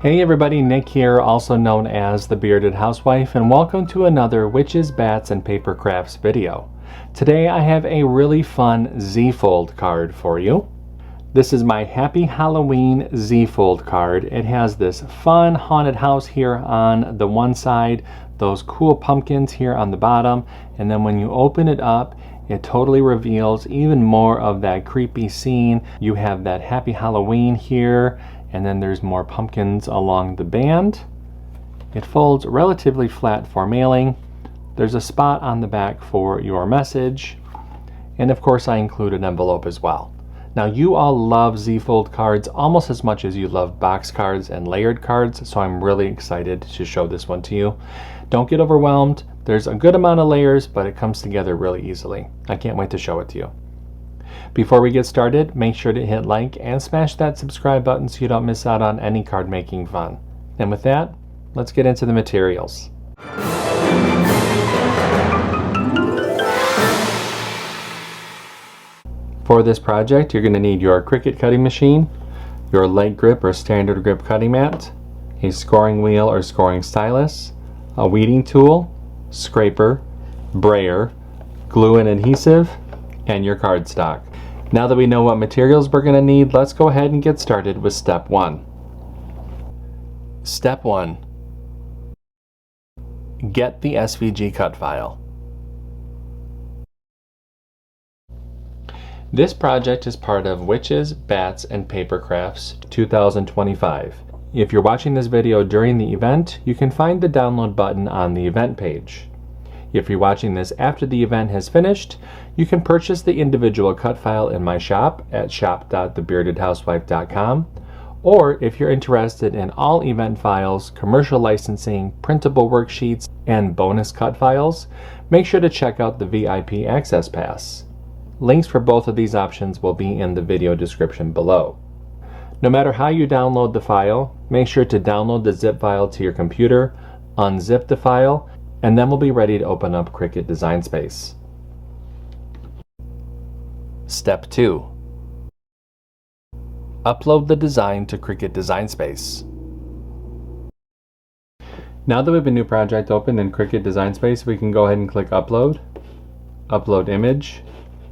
Hey everybody, Nick here, also known as the Bearded Housewife, and welcome to another Witches, Bats, and Papercrafts video. Today I have a really fun Z-fold card for you. This is my Happy Halloween Z-fold card. It has this fun haunted house here on the one side, those cool pumpkins here on the bottom, and then when you open it up, it totally reveals even more of that creepy scene. You have that Happy Halloween here, and then there's more pumpkins along the band. It folds relatively flat for mailing. There's a spot on the back for your message, and of course I include an envelope as well. Now you all love Z-fold cards almost as much as you love box cards and layered cards, so I'm really excited to show this one to you. Don't get overwhelmed. There's a good amount of layers, but it comes together really easily. I can't wait to show it to you. Before we get started, make sure to hit like and smash that subscribe button so you don't miss out on any card making fun. And with that, let's get into the materials. For this project, you're going to need your CRICUT cutting machine, your light grip or standard grip cutting mat, a scoring wheel or scoring stylus, a weeding tool, scraper, brayer, glue and adhesive, and your cardstock. Now that we know what materials we're going to need, let's go ahead and get started with step 1. Step 1. Get the SVG cut file. This project is part of Witches, Bats, and Papercrafts 2025. If you're watching this video during the event, you can find the download button on the event page. If you're watching this after the event has finished, you can purchase the individual cut file in my shop at shop.thebeardedhousewife.com, or if you're interested in all event files, commercial licensing, printable worksheets, and bonus cut files, make sure to check out the VIP Access Pass. Links for both of these options will be in the video description below. No matter how you download the file, make sure to download the zip file to your computer, unzip the file, and then we'll be ready to open up CRICUT Design Space. Step 2. Upload the design to CRICUT Design Space. Now that we have a new project open in CRICUT Design Space, we can go ahead and click Upload, Upload Image,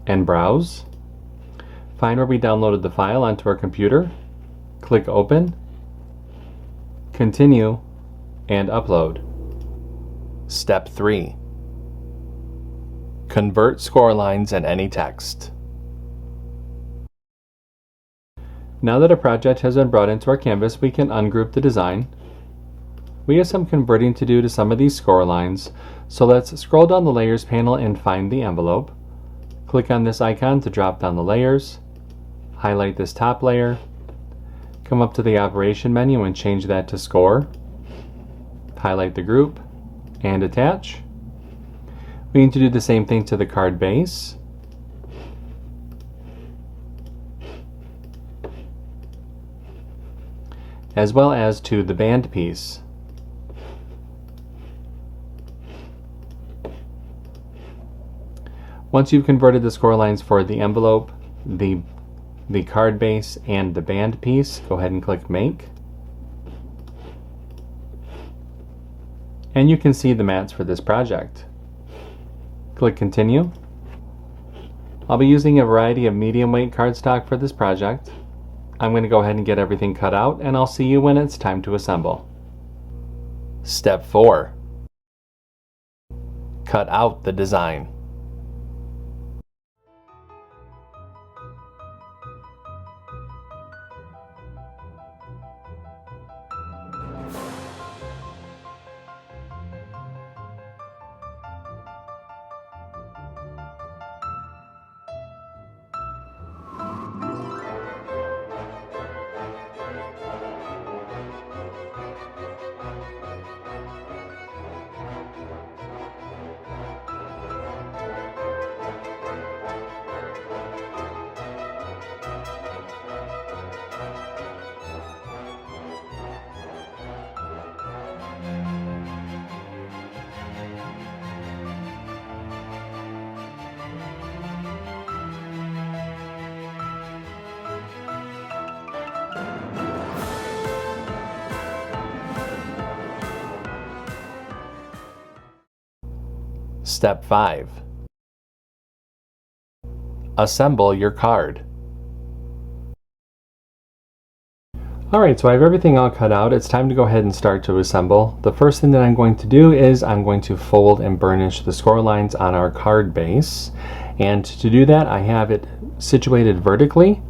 and Browse. Find where we downloaded the file onto our computer, click Open, Continue, and Upload. Step 3. Convert score lines and any text. Now that a project has been brought into our canvas, we can ungroup the design. We have some converting to do to some of these score lines, so let's scroll down the Layers panel and find the envelope. Click on this icon to drop down the layers, highlight this top layer, come up to the Operation menu and change that to Score, highlight the group, and attach. We need to do the same thing to the card base. As well as to the band piece. Once you've converted the score lines for the envelope, the card base, and the band piece, go ahead and click Make. And you can see the mats for this project. Click Continue. I'll be using a variety of medium weight cardstock for this project. I'm going to go ahead and get everything cut out, and I'll see you when it's time to assemble. Step 4. Cut out the design. Step 5. Assemble your card. Alright, so I have everything all cut out. It's time to go ahead and start to assemble. The first thing that I'm going to do is I'm going to fold and burnish the score lines on our card base. And to do that, I have it situated vertically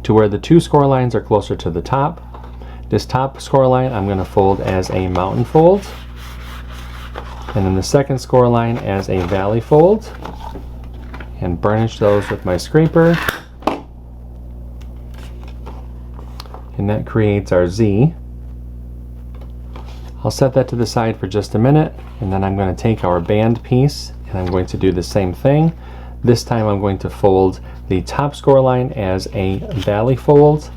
to where the two score lines are closer to the top. This top score line I'm going to fold as a mountain fold, and then the second score line as a valley fold, and burnish those with my scraper. And that creates our Z. I'll set that to the side for just a minute, and then I'm going to take our band piece and I'm going to do the same thing. This time I'm going to fold the top score line as a valley fold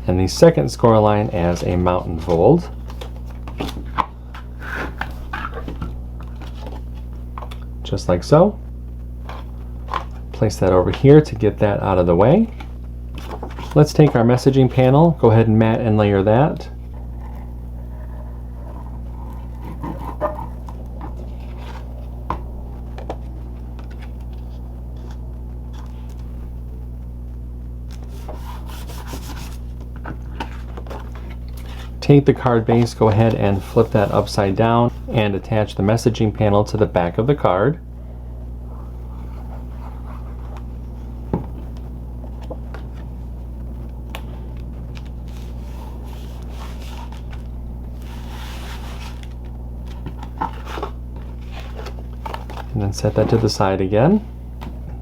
and the second score line as a mountain fold. Just like so. Place that over here to get that out of the way. Let's take our messaging panel, go ahead and mat and layer that. Take the card base, go ahead and flip that upside down and attach the messaging panel to the back of the card. And then set that to the side again.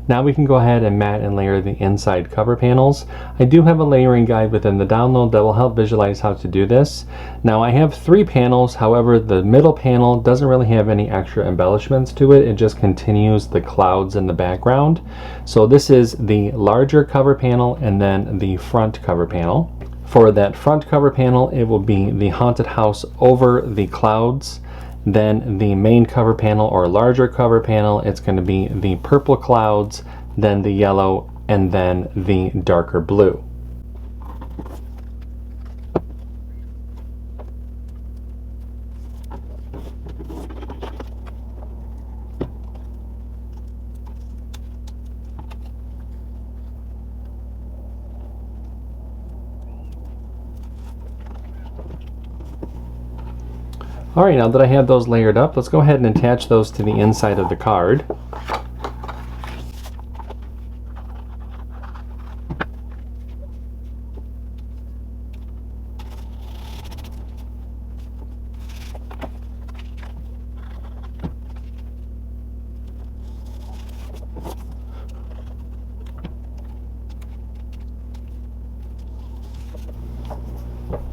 Now we can go ahead and mat and layer the inside cover panels. I do have a layering guide within the download that will help visualize how to do this. Now I have 3 panels, however the middle panel doesn't really have any extra embellishments to it. It just continues the clouds in the background. So this is the larger cover panel and then the front cover panel. For that front cover panel, it will be the haunted house over the clouds. Then the main cover panel or larger cover panel, it's going to be the purple clouds, then the yellow, and then the darker blue. Alright, now that I have those layered up, let's go ahead and attach those to the inside of the card.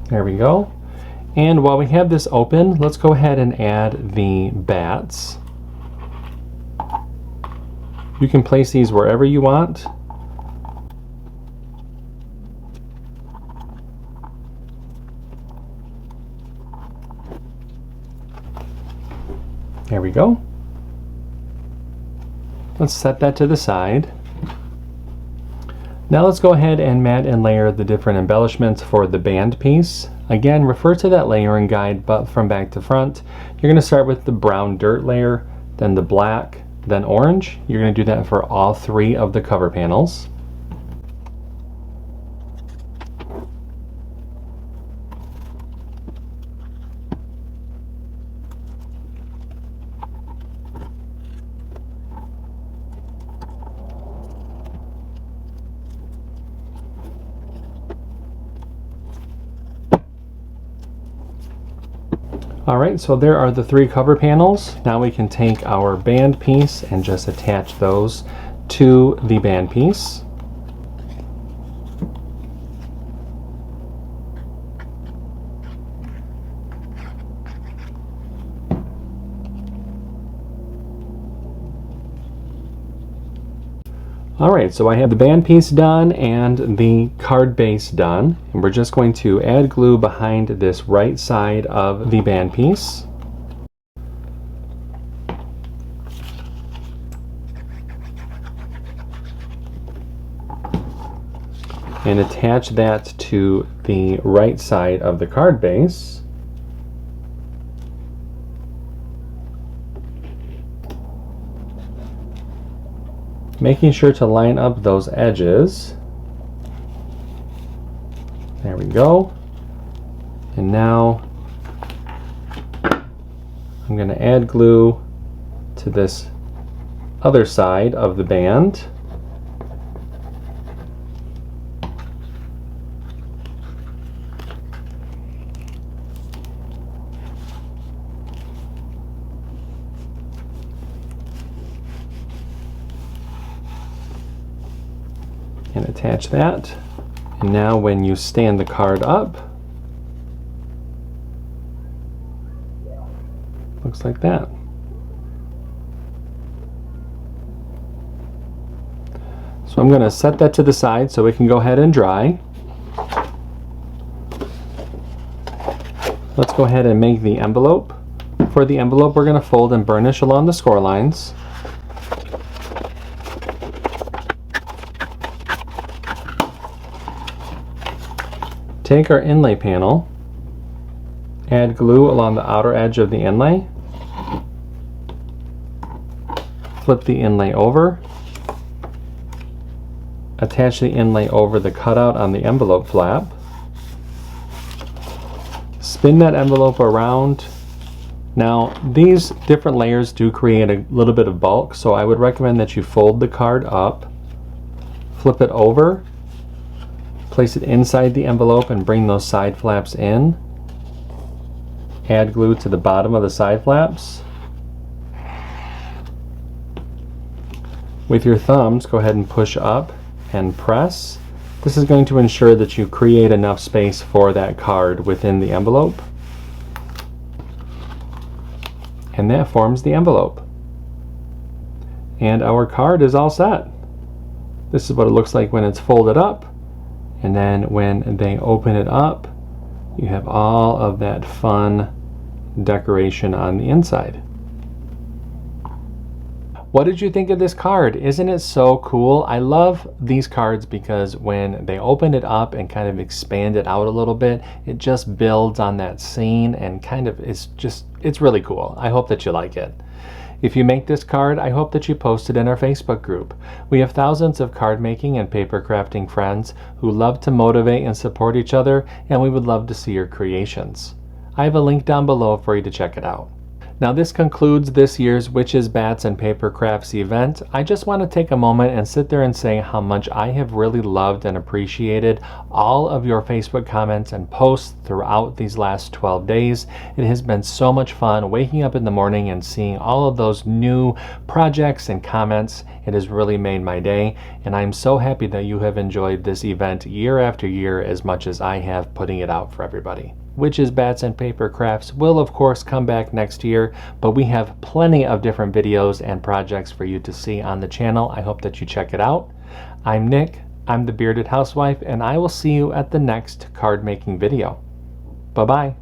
There we go. And while we have this open, let's go ahead and add the bats. You can place these wherever you want. There we go. Let's set that to the side. Now let's go ahead and mat and layer the different embellishments for the band piece. Again, refer to that layering guide, but from back to front. You're going to start with the brown dirt layer, then the black, then orange. You're going to do that for all 3 of the cover panels. Alright, so there are the 3 cover panels. Now we can take our band piece and just attach those to the band piece. Alright, so I have the band piece done and the card base done, and we're just going to add glue behind this right side of the band piece. And attach that to the right side of the card base. making sure to line up those edges. There we go. And now I'm going to add glue to this other side of the band. And attach that. And now when you stand the card up, looks like that. So I'm going to set that to the side so it can go ahead and dry. Let's go ahead and make the envelope. For the envelope, we're going to fold and burnish along the score lines. Take our inlay panel, add glue along the outer edge of the inlay, flip the inlay over, attach the inlay over the cutout on the envelope flap, spin that envelope around. Now these different layers do create a little bit of bulk, so I would recommend that you fold the card up, flip it over, place it inside the envelope and bring those side flaps in. Add glue to the bottom of the side flaps. With your thumbs, go ahead and push up and press. This is going to ensure that you create enough space for that card within the envelope. And that forms the envelope. And our card is all set. This is what it looks like when it's folded up. And then when they open it up, you have all of that fun decoration on the inside. What did you think of this card? Isn't it so cool? I love these cards because when they open it up and kind of expand it out a little bit, it just builds on that scene and kind of it's really cool. I hope that you like it. If you make this card, I hope that you post it in our Facebook group. We have thousands of card making and paper crafting friends who love to motivate and support each other, and we would love to see your creations. I have a link down below for you to check it out. Now this concludes this year's Witches, Bats, and Paper Crafts event. I just want to take a moment and sit there and say how much I have really loved and appreciated all of your Facebook comments and posts throughout these last 12 days. It has been so much fun waking up in the morning and seeing all of those new projects and comments. It has really made my day, and I'm so happy that you have enjoyed this event year after year as much as I have putting it out for everybody. Witches, Bats, and Paper Crafts will of course come back next year, but we have plenty of different videos and projects for you to see on the channel. I hope that you check it out. I'm Nick, I'm the Bearded Housewife, and I will see you at the next card making video. Bye-bye.